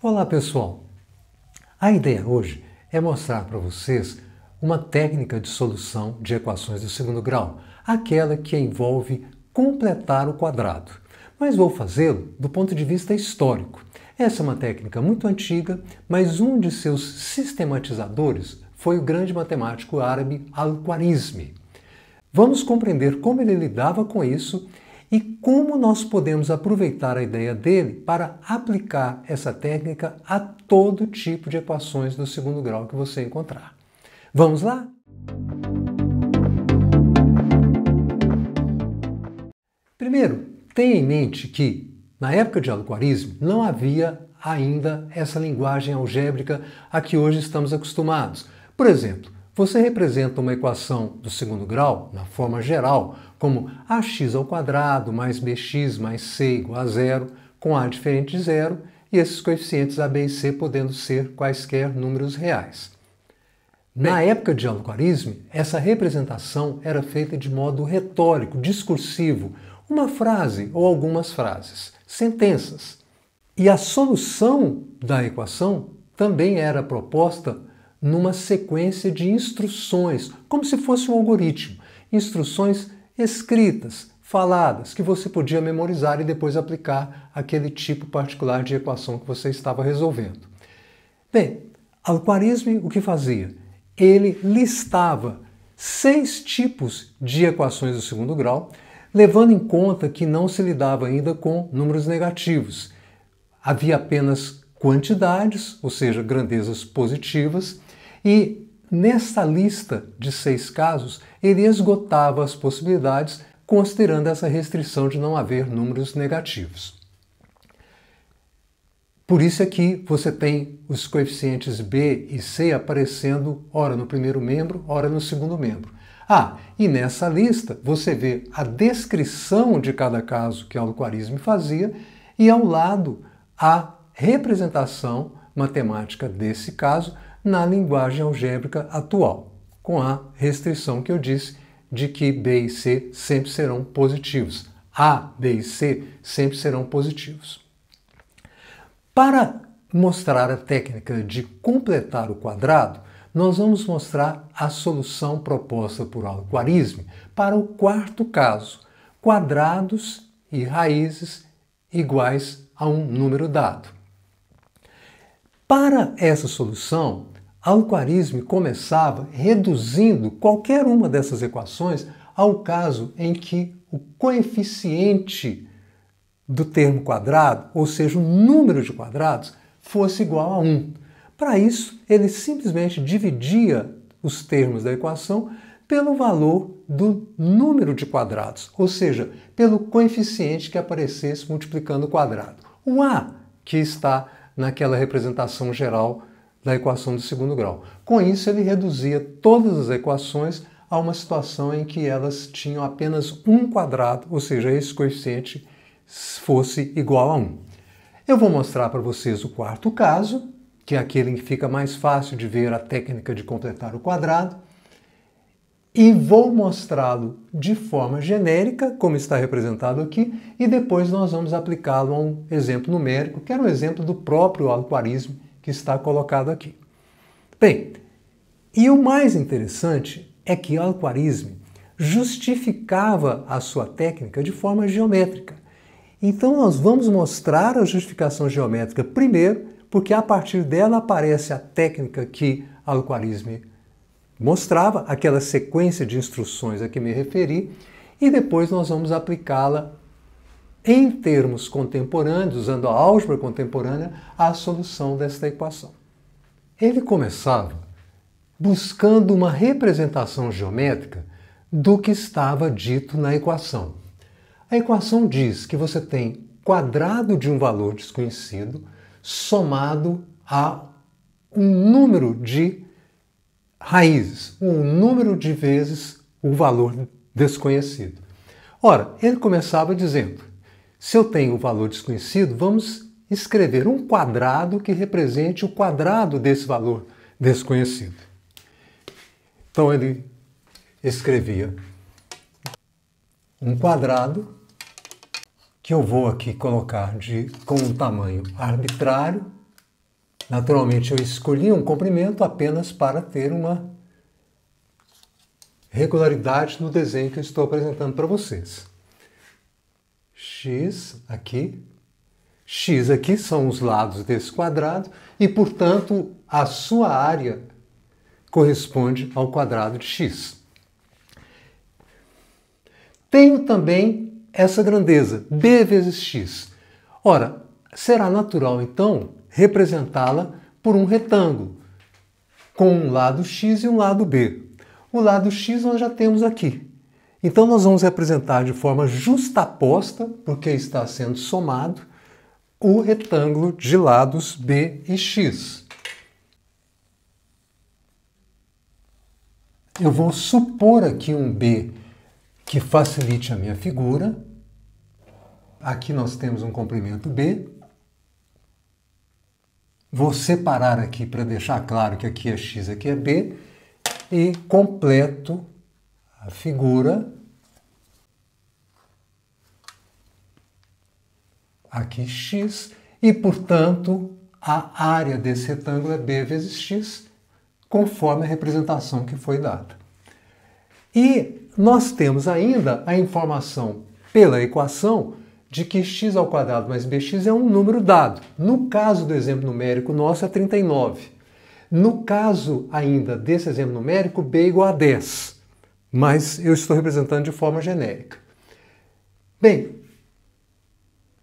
Olá pessoal, a ideia hoje é mostrar para vocês uma técnica de solução de equações do segundo grau, aquela que envolve completar o quadrado, mas vou fazê-lo do ponto de vista histórico. Essa é uma técnica muito antiga, mas um de seus sistematizadores foi o grande matemático árabe Al-Khwarizmi. Vamos compreender como ele lidava com isso e como nós podemos aproveitar a ideia dele para aplicar essa técnica a todo tipo de equações do segundo grau que você encontrar. Vamos lá? Primeiro, tenha em mente que, na época de Al-Khwarizmi, não havia ainda essa linguagem algébrica a que hoje estamos acostumados. Por exemplo, você representa uma equação do segundo grau, na forma geral, como ax² mais bx mais c igual a zero, com a diferente de zero, e esses coeficientes a, b e c podendo ser quaisquer números reais. Na época de Al-Khwarizmi, essa representação era feita de modo retórico, discursivo, uma frase ou algumas frases, sentenças. E a solução da equação também era proposta numa sequência de instruções, como se fosse um algoritmo. Instruções escritas, faladas, que você podia memorizar e depois aplicar aquele tipo particular de equação que você estava resolvendo. Bem, Al-Khwarizmi o que fazia? Ele listava 6 tipos de equações do segundo grau, levando em conta que não se lidava ainda com números negativos. Havia apenas quantidades, ou seja, grandezas positivas, e nessa lista de 6 casos, ele esgotava as possibilidades, considerando essa restrição de não haver números negativos. Por isso é que você tem os coeficientes b e c aparecendo ora no primeiro membro, ora no segundo membro. E nessa lista você vê a descrição de cada caso que Al-Khwarizmi fazia e ao lado a representação matemática desse caso na linguagem algébrica atual, com a restrição que eu disse de que b e c sempre serão positivos. A, b e c sempre serão positivos. Para mostrar a técnica de completar o quadrado, nós vamos mostrar a solução proposta por Al-Khwarizmi para o quarto caso, quadrados e raízes iguais a um número dado. Para essa solução, Al-Khwarizmi começava reduzindo qualquer uma dessas equações ao caso em que o coeficiente do termo quadrado, ou seja, o número de quadrados, fosse igual a 1. Para isso, ele simplesmente dividia os termos da equação pelo valor do número de quadrados, ou seja, pelo coeficiente que aparecesse multiplicando o quadrado. O a, que está naquela representação geral da equação do segundo grau. Com isso, ele reduzia todas as equações a uma situação em que elas tinham apenas um quadrado, ou seja, esse coeficiente fosse igual a 1. Eu vou mostrar para vocês o quarto caso, que é aquele em que fica mais fácil de ver a técnica de completar o quadrado, e vou mostrá-lo de forma genérica, como está representado aqui, e depois nós vamos aplicá-lo a um exemplo numérico, que era um exemplo do próprio Al-Khwarizmi, que está colocado aqui. Bem, e o mais interessante é que Al-Khwarizmi justificava a sua técnica de forma geométrica. Então nós vamos mostrar a justificação geométrica primeiro, porque a partir dela aparece a técnica que Al-Khwarizmi mostrava, aquela sequência de instruções a que me referi, e depois nós vamos aplicá-la em termos contemporâneos, usando a álgebra contemporânea, à solução desta equação. Ele começava buscando uma representação geométrica do que estava dito na equação. A equação diz que você tem quadrado de um valor desconhecido somado a um número de raízes, um número de vezes o valor desconhecido. Ora, ele começava dizendo, se eu tenho o valor desconhecido, vamos escrever um quadrado que represente o quadrado desse valor desconhecido. Então ele escrevia um quadrado que eu vou aqui colocar com um tamanho arbitrário, Naturalmente, eu escolhi um comprimento apenas para ter uma regularidade no desenho que eu estou apresentando para vocês. X aqui são os lados desse quadrado e, portanto, a sua área corresponde ao quadrado de x. Tenho também essa grandeza, b vezes x. Ora, será natural, então, representá-la por um retângulo, com um lado x e um lado b. O lado x nós já temos aqui. Então, nós vamos representar de forma justaposta, porque está sendo somado, o retângulo de lados b e x. Eu vou supor aqui um b que facilite a minha figura. Aqui nós temos um comprimento b. Vou separar aqui para deixar claro que aqui é x, aqui é b. E completo a figura. Aqui x. E, portanto, a área desse retângulo é b vezes x, conforme a representação que foi dada. E nós temos ainda a informação pela equação de que x ao quadrado mais bx é um número dado. No caso do exemplo numérico nosso é 39. No caso ainda desse exemplo numérico, b é igual a 10. Mas eu estou representando de forma genérica. Bem,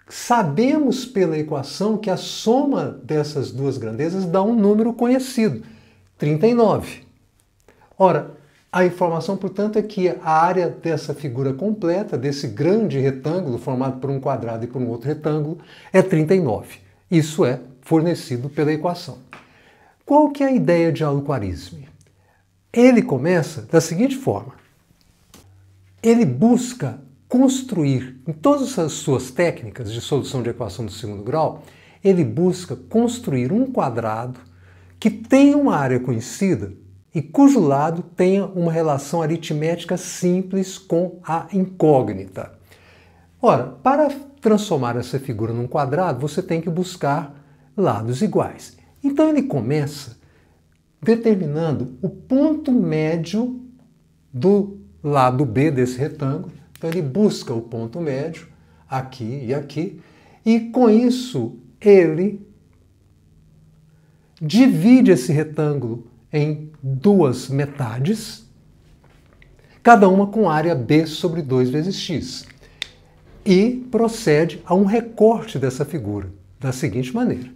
sabemos pela equação que a soma dessas duas grandezas dá um número conhecido, 39. Ora, a informação, portanto, é que a área dessa figura completa, desse grande retângulo formado por um quadrado e por um outro retângulo, é 39. Isso é fornecido pela equação. Qual que é a ideia de Al-Khwarizmi? Ele começa da seguinte forma. Ele busca construir, em todas as suas técnicas de solução de equação do segundo grau, ele busca construir um quadrado que tenha uma área conhecida e cujo lado tenha uma relação aritmética simples com a incógnita. Ora, para transformar essa figura num quadrado, você tem que buscar lados iguais. Então ele começa determinando o ponto médio do lado B desse retângulo. Então ele busca o ponto médio aqui, e com isso ele divide esse retângulo em duas metades, cada uma com área B sobre 2 vezes x, e procede a um recorte dessa figura, da seguinte maneira.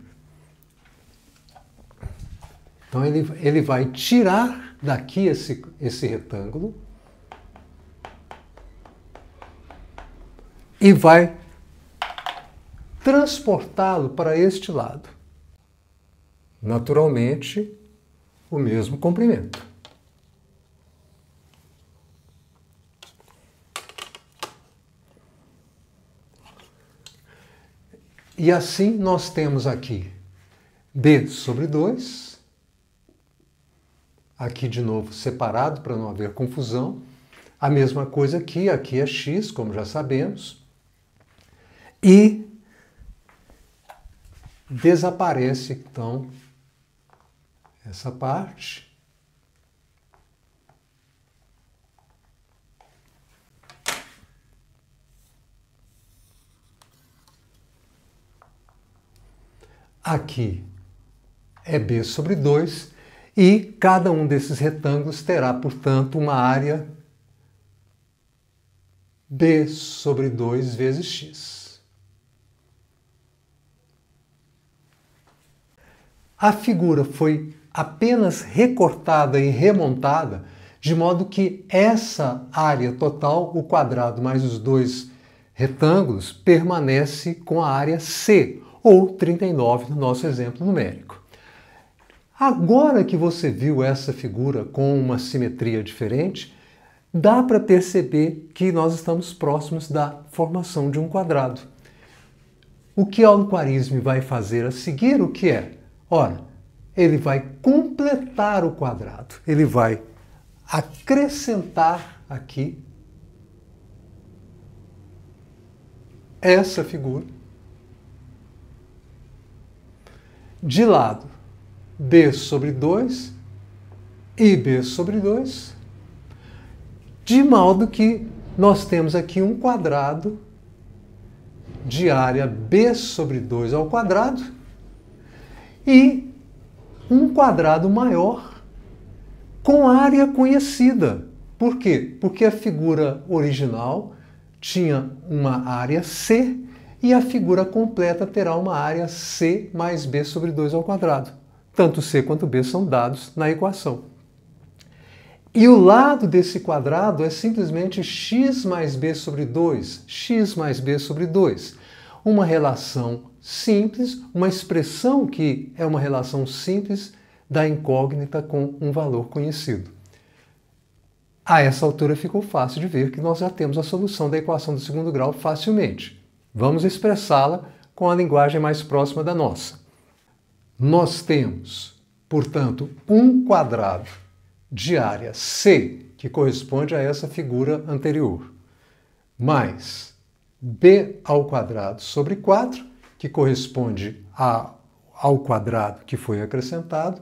Então ele vai tirar daqui esse retângulo e vai transportá-lo para este lado. Naturalmente, o mesmo comprimento. E assim nós temos aqui b sobre 2, aqui de novo separado para não haver confusão. A mesma coisa aqui é x, como já sabemos. E desaparece, então, essa parte. Aqui é b sobre 2 e cada um desses retângulos terá, portanto, uma área b sobre 2 vezes x. A figura foi apenas recortada e remontada, de modo que essa área total, o quadrado mais os dois retângulos, permanece com a área C, ou 39 no nosso exemplo numérico. Agora que você viu essa figura com uma simetria diferente, dá para perceber que nós estamos próximos da formação de um quadrado. O que Al-Khwarizmi vai fazer a seguir, o que é? Ora, ele vai completar o quadrado, ele vai acrescentar aqui essa figura. De lado, b sobre 2 e b sobre 2, de modo que nós temos aqui um quadrado de área b sobre 2 ao quadrado e um quadrado maior com área conhecida. Por quê? Porque a figura original tinha uma área C e a figura completa terá uma área C mais b sobre 2 ao quadrado. Tanto C quanto B são dados na equação. E o lado desse quadrado é simplesmente x mais b sobre 2, x mais b sobre 2. Uma relação simples, uma expressão que é uma relação simples da incógnita com um valor conhecido. A essa altura ficou fácil de ver que nós já temos a solução da equação do segundo grau facilmente. Vamos expressá-la com a linguagem mais próxima da nossa. Nós temos, portanto, um quadrado de área C, que corresponde a essa figura anterior, mais b ao quadrado sobre 4, que corresponde ao quadrado que foi acrescentado,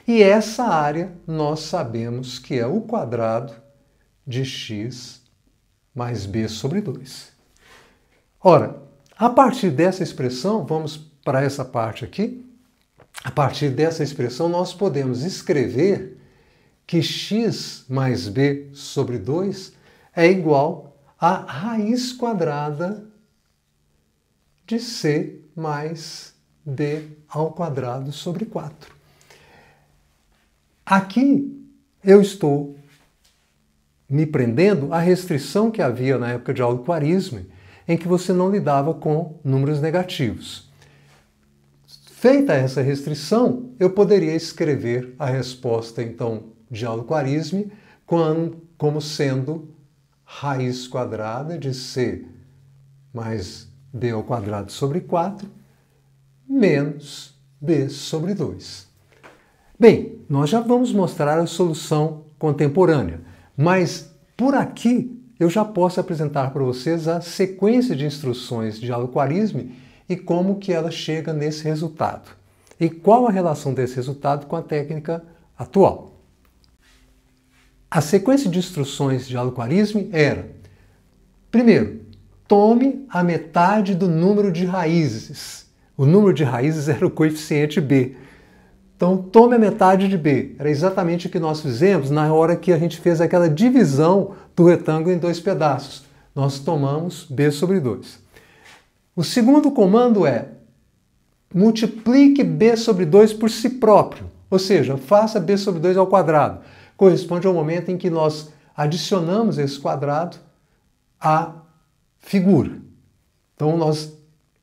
e essa área nós sabemos que é o quadrado de x mais b sobre 2. Ora, a partir dessa expressão, vamos para essa parte aqui, a partir dessa expressão nós podemos escrever que x mais b sobre 2 é igual a raiz quadrada de c mais b ao quadrado sobre 4. Aqui eu estou me prendendo à restrição que havia na época de Alquarisme, em que você não lidava com números negativos. Feita essa restrição, eu poderia escrever a resposta, então, de Alquarisme como sendo raiz quadrada de c mais b ao quadrado sobre 4 menos b sobre 2. Bem, nós já vamos mostrar a solução contemporânea, mas por aqui eu já posso apresentar para vocês a sequência de instruções de Alquarisme e como que ela chega nesse resultado. E qual a relação desse resultado com a técnica atual. A sequência de instruções de Alquarisme era: primeiro, tome a metade do número de raízes. O número de raízes era o coeficiente b. Então, tome a metade de b. Era exatamente o que nós fizemos na hora que a gente fez aquela divisão do retângulo em dois pedaços. Nós tomamos b sobre 2. O segundo comando é: multiplique b sobre 2 por si próprio. Ou seja, faça b sobre 2 ao quadrado. Corresponde ao momento em que nós adicionamos esse quadrado à figura. Então, nós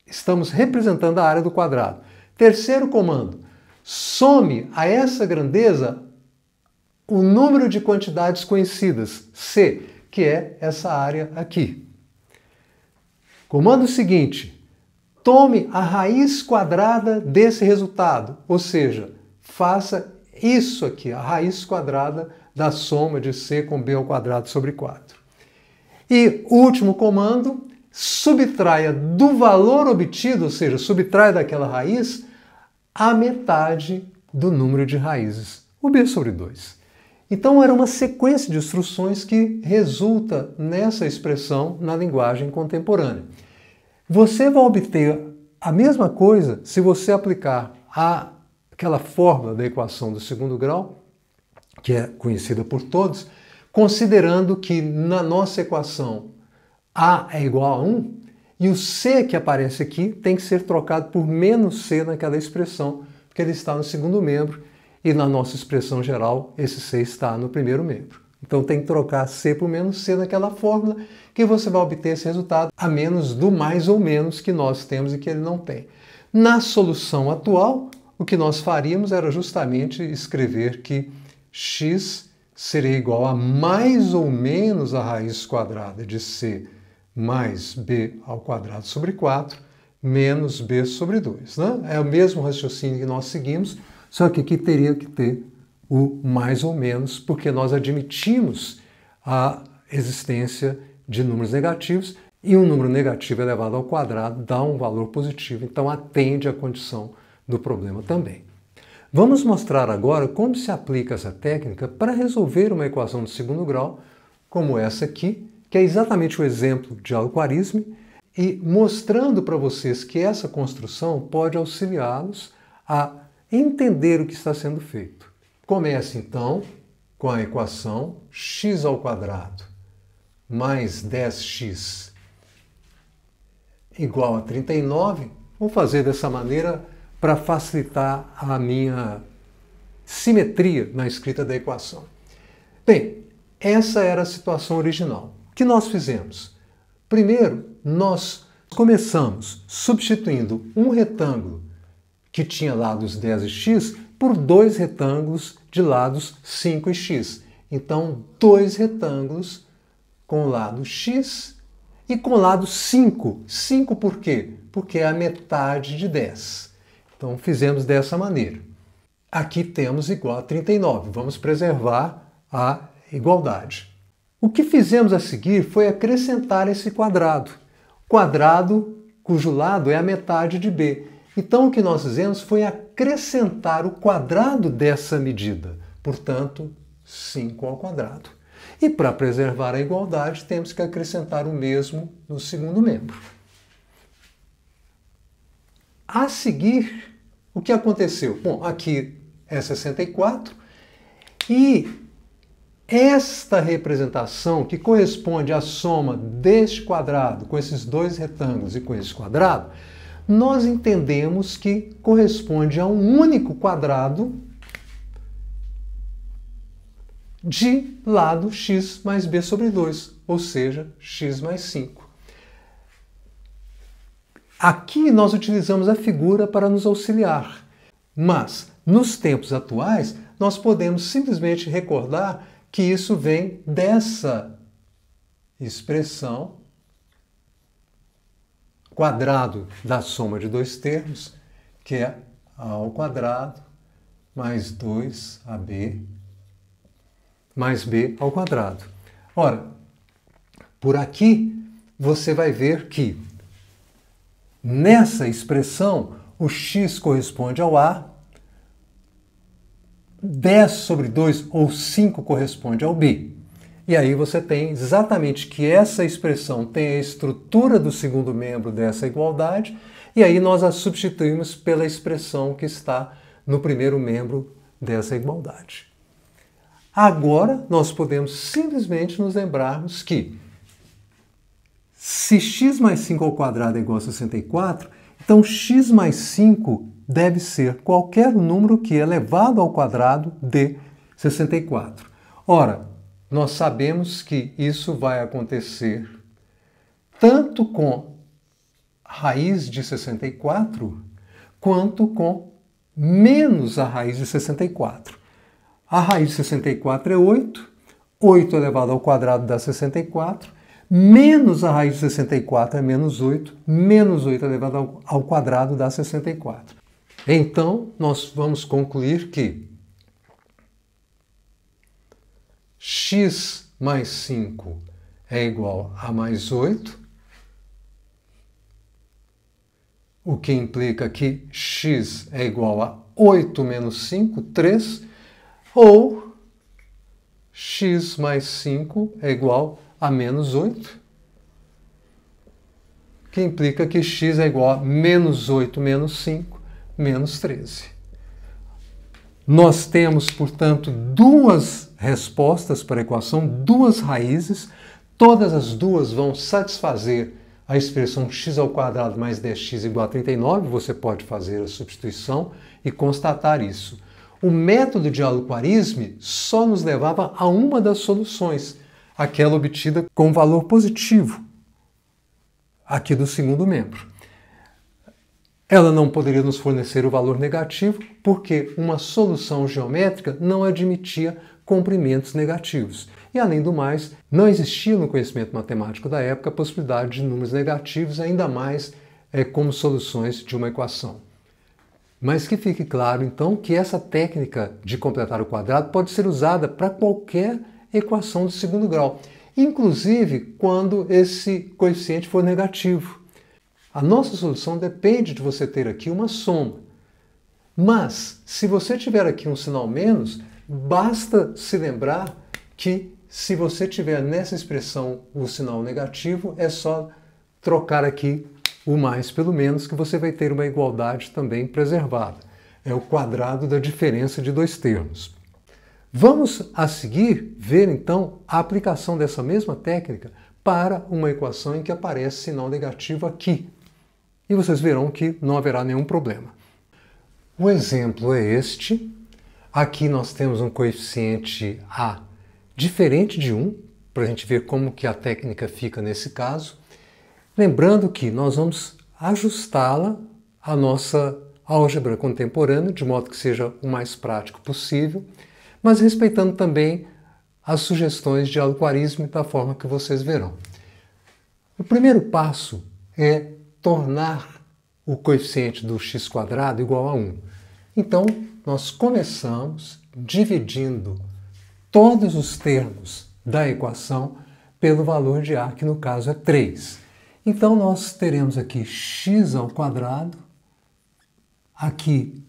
estamos representando a área do quadrado. Terceiro comando: some a essa grandeza o número de quantidades conhecidas, C, que é essa área aqui. Comando seguinte: tome a raiz quadrada desse resultado, ou seja, faça isso aqui, a raiz quadrada da soma de c com b ao quadrado sobre 4. E o último comando: subtraia do valor obtido, ou seja, subtraia daquela raiz, a metade do número de raízes, o b sobre 2. Então era uma sequência de instruções que resulta nessa expressão na linguagem contemporânea. Você vai obter a mesma coisa se você aplicar aquela fórmula da equação do segundo grau, que é conhecida por todos, considerando que na nossa equação a é igual a 1 e o c que aparece aqui tem que ser trocado por menos c naquela expressão, porque ele está no segundo membro e na nossa expressão geral esse c está no primeiro membro. Então tem que trocar c por menos c naquela fórmula que você vai obter esse resultado a menos do mais ou menos que nós temos e que ele não tem. Na solução atual, o que nós faríamos era justamente escrever que x seria igual a mais ou menos a raiz quadrada de c mais b ao quadrado sobre 4 menos b sobre 2. Né? É o mesmo raciocínio que nós seguimos, só que aqui teria que ter o mais ou menos, porque nós admitimos a existência de números negativos e um número negativo elevado ao quadrado dá um valor positivo, então atende à condição do problema também. Vamos mostrar agora como se aplica essa técnica para resolver uma equação de segundo grau, como essa aqui, que é exatamente o exemplo de algarismo, e mostrando para vocês que essa construção pode auxiliá-los a entender o que está sendo feito. Comece então com a equação x² mais 10x igual a 39. Vou fazer dessa maneira para facilitar a minha simetria na escrita da equação. Bem, essa era a situação original. O que nós fizemos? Primeiro, nós começamos substituindo um retângulo que tinha lados 10 e x por dois retângulos de lados 5 e x. Então, dois retângulos com lado x e com lado 5. 5 por quê? Porque é a metade de 10. Então, fizemos dessa maneira. Aqui temos igual a 39. Vamos preservar a igualdade. O que fizemos a seguir foi acrescentar esse quadrado. Quadrado cujo lado é a metade de b. Então, o que nós fizemos foi acrescentar o quadrado dessa medida. Portanto, 5². E para preservar a igualdade, temos que acrescentar o mesmo no segundo membro. A seguir, o que aconteceu? Bom, aqui é 64 e esta representação, que corresponde à soma deste quadrado com esses dois retângulos e com esse quadrado, nós entendemos que corresponde a um único quadrado de lado x mais b sobre 2, ou seja, x mais 5. Aqui nós utilizamos a figura para nos auxiliar, mas nos tempos atuais nós podemos simplesmente recordar que isso vem dessa expressão, quadrado da soma de dois termos, que é a² mais 2ab mais b². Ora, por aqui você vai ver que nessa expressão o x corresponde ao a, 10 sobre 2 ou 5 corresponde ao b. E aí você tem exatamente que essa expressão tem a estrutura do segundo membro dessa igualdade, e aí nós a substituímos pela expressão que está no primeiro membro dessa igualdade. Agora nós podemos simplesmente nos lembrarmos que se x mais 5² é igual a 64, então x mais 5 deve ser qualquer número que é elevado ao quadrado de 64. Ora, nós sabemos que isso vai acontecer tanto com raiz de 64 quanto com menos a raiz de 64. A raiz de 64 é 8, 8 elevado ao quadrado dá 64, menos a raiz de 64 é menos 8 elevado ao quadrado dá 64. Então, nós vamos concluir que x mais 5 é igual a mais 8, o que implica que x é igual a 8 menos 5, 3, ou x mais 5 é igual a menos 8, que implica que x é igual a menos 8 menos 5, menos 13. Nós temos, portanto, duas respostas para a equação, duas raízes, todas as duas vão satisfazer a expressão x² mais 10x igual a 39, você pode fazer a substituição e constatar isso. O método de Al-Khwarizmi só nos levava a uma das soluções, aquela obtida com valor positivo, aqui do segundo membro. Ela não poderia nos fornecer o valor negativo, porque uma solução geométrica não admitia comprimentos negativos. E, além do mais, não existia no conhecimento matemático da época a possibilidade de números negativos, ainda mais como soluções de uma equação. Mas que fique claro, então, que essa técnica de completar o quadrado pode ser usada para qualquer equação de segundo grau, inclusive quando esse coeficiente for negativo. A nossa solução depende de você ter aqui uma soma. Mas, se você tiver aqui um sinal menos, basta se lembrar que se você tiver nessa expressão o sinal negativo, é só trocar aqui o mais pelo menos, que você vai ter uma igualdade também preservada. É o quadrado da diferença de dois termos. Vamos a seguir ver então a aplicação dessa mesma técnica para uma equação em que aparece sinal negativo aqui. E vocês verão que não haverá nenhum problema. O exemplo é este. Aqui nós temos um coeficiente A diferente de 1, para a gente ver como que a técnica fica nesse caso. Lembrando que nós vamos ajustá-la à nossa álgebra contemporânea, de modo que seja o mais prático possível, mas respeitando também as sugestões de Al-Khwarizmi da forma que vocês verão. O primeiro passo é tornar o coeficiente do x² igual a 1. Então, nós começamos dividindo todos os termos da equação pelo valor de A, que no caso é 3. Então, nós teremos aqui x², aqui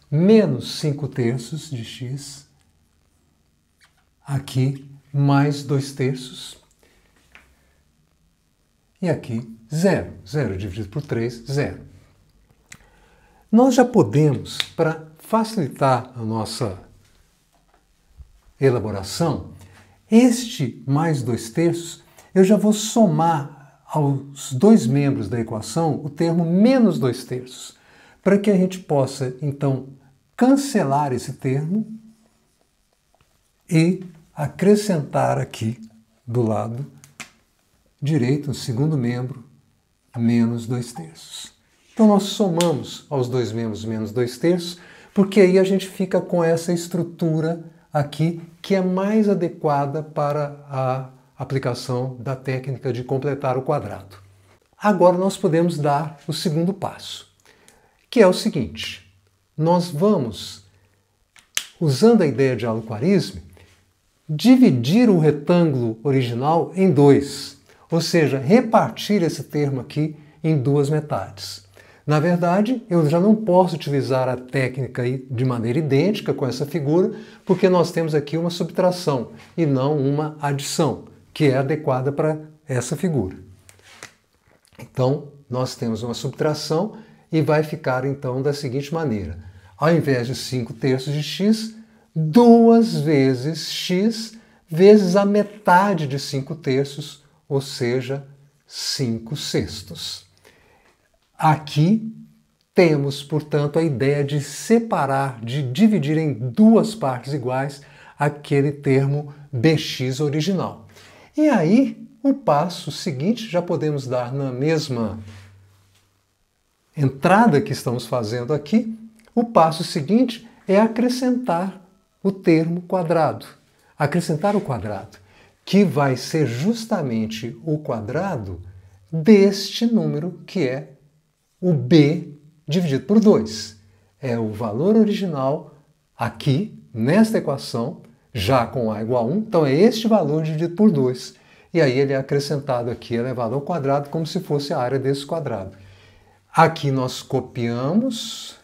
menos 5/3 de x, aqui mais 2/3, e aqui 0. 0 dividido por 3, 0. Nós já podemos, para facilitar a nossa elaboração, este mais 2/3, eu já vou somar aos dois membros da equação o termo menos 2/3, para que a gente possa, então, cancelar esse termo e acrescentar aqui do lado direito, no segundo membro, menos 2/3. Então nós somamos aos dois membros menos 2/3, porque aí a gente fica com essa estrutura aqui que é mais adequada para a aplicação da técnica de completar o quadrado. Agora nós podemos dar o segundo passo, que é o seguinte: nós vamos, usando a ideia de Al-Khwarizmi, dividir o retângulo original em dois, ou seja, repartir esse termo aqui em duas metades. Na verdade, eu já não posso utilizar a técnica aí de maneira idêntica com essa figura, porque nós temos aqui uma subtração e não uma adição, que é adequada para essa figura. Então, nós temos uma subtração e vai ficar então da seguinte maneira: ao invés de 5/3 de x, 2 vezes x vezes a metade de 5/3, ou seja, 5/6. Aqui temos, portanto, a ideia de separar, de dividir em duas partes iguais aquele termo bx original. E aí, o passo seguinte, já podemos dar na mesma entrada que estamos fazendo aqui, o passo seguinte é acrescentar o termo quadrado. Acrescentar o quadrado, que vai ser justamente o quadrado deste número, que é o b dividido por 2. É o valor original aqui, nesta equação, já com a igual a 1, então é este valor dividido por 2. E aí ele é acrescentado aqui, elevado ao quadrado, como se fosse a área desse quadrado. Aqui nós copiamos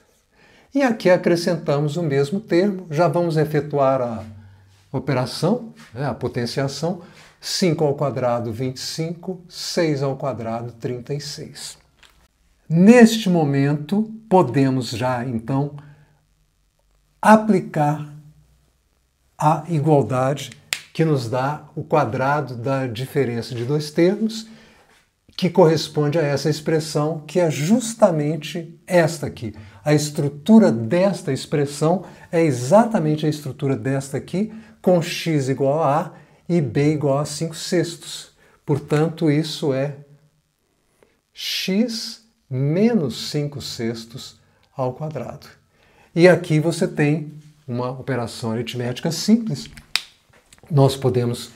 e aqui acrescentamos o mesmo termo. Já vamos efetuar a operação, a potenciação. 5², 25, 6², 36. Neste momento, podemos já, então, aplicar a igualdade que nos dá o quadrado da diferença de dois termos, que corresponde a essa expressão, que é justamente esta aqui. A estrutura desta expressão é exatamente a estrutura desta aqui, com x igual a A e b igual a 5/6. Portanto, isso é x menos 5/6 ao quadrado. E aqui você tem uma operação aritmética simples. Nós podemos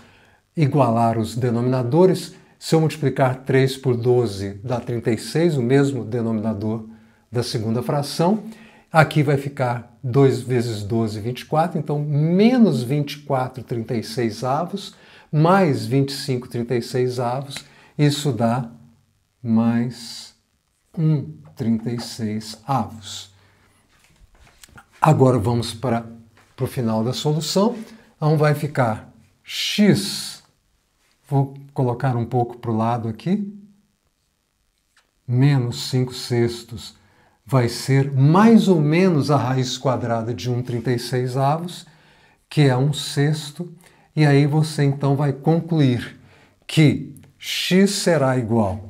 igualar os denominadores. Se eu multiplicar 3 por 12 dá 36, o mesmo denominador da segunda fração. Aqui vai ficar 2 vezes 12, 24, então menos 24 36avos, mais 25 36avos, isso dá mais 1 36avos. Agora vamos para o final da solução. Então vai ficar x, vou colocar um pouco para o lado aqui, menos 5/6 vai ser mais ou menos a raiz quadrada de 1/36, que é 1/6, e aí você então vai concluir que x será igual,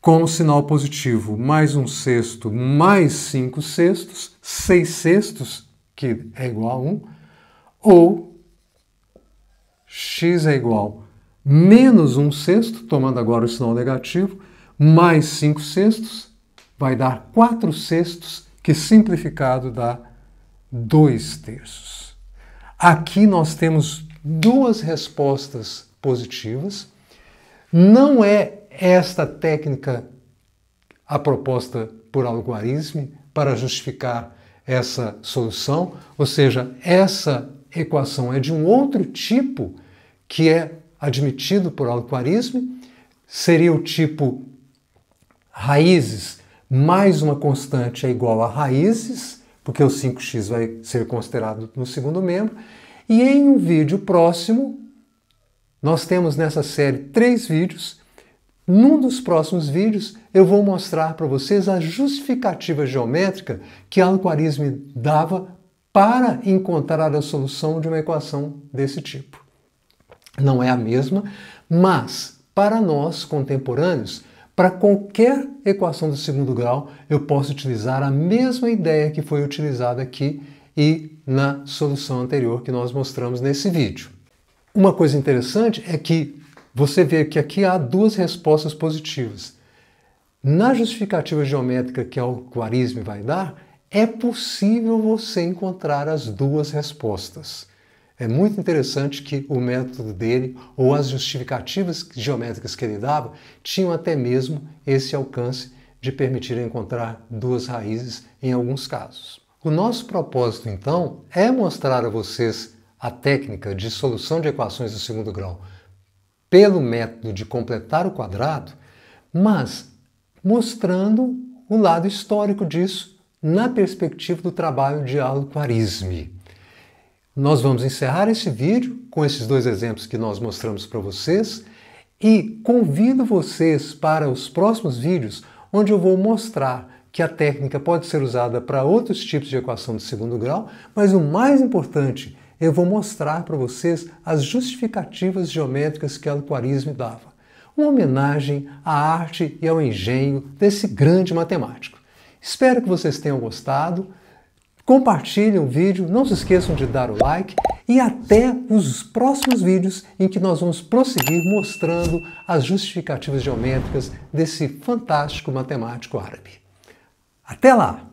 com o sinal positivo, mais 1/6 mais 5/6, 6/6, que é igual a 1, ou x é igual a menos 1/6, tomando agora o sinal negativo, mais 5/6, vai dar 4/6, que simplificado dá 2/3. Aqui nós temos duas respostas positivas. Não é esta técnica a proposta por algarismo para justificar essa solução, ou seja, essa equação é de um outro tipo que é admitido por algarismo, seria o tipo raízes mais uma constante é igual a raízes, porque o 5x vai ser considerado no segundo membro, e em um vídeo próximo, nós temos nessa série 3 vídeos. Num dos próximos vídeos, eu vou mostrar para vocês a justificativa geométrica que Al-Khwarizmi dava para encontrar a solução de uma equação desse tipo. Não é a mesma, mas para nós contemporâneos, para qualquer equação do segundo grau, eu posso utilizar a mesma ideia que foi utilizada aqui e na solução anterior que nós mostramos nesse vídeo. Uma coisa interessante é que você vê que aqui há duas respostas positivas. Na justificativa geométrica que Al-Khwarizmi vai dar, é possível você encontrar as duas respostas. É muito interessante que o método dele, ou as justificativas geométricas que ele dava, tinham até mesmo esse alcance de permitir encontrar duas raízes em alguns casos. O nosso propósito, então, é mostrar a vocês a técnica de solução de equações do segundo grau pelo método de completar o quadrado, mas mostrando o lado histórico disso na perspectiva do trabalho de Al-Khwarizmi. Nós vamos encerrar esse vídeo com esses dois exemplos que nós mostramos para vocês e convido vocês para os próximos vídeos, onde eu vou mostrar que a técnica pode ser usada para outros tipos de equação de segundo grau, mas o mais importante, eu vou mostrar para vocês as justificativas geométricas que Al-Khwarizmi dava. Uma homenagem à arte e ao engenho desse grande matemático. Espero que vocês tenham gostado. Compartilhem o vídeo, não se esqueçam de dar o like e até os próximos vídeos em que nós vamos prosseguir mostrando as justificativas geométricas desse fantástico matemático árabe. Até lá!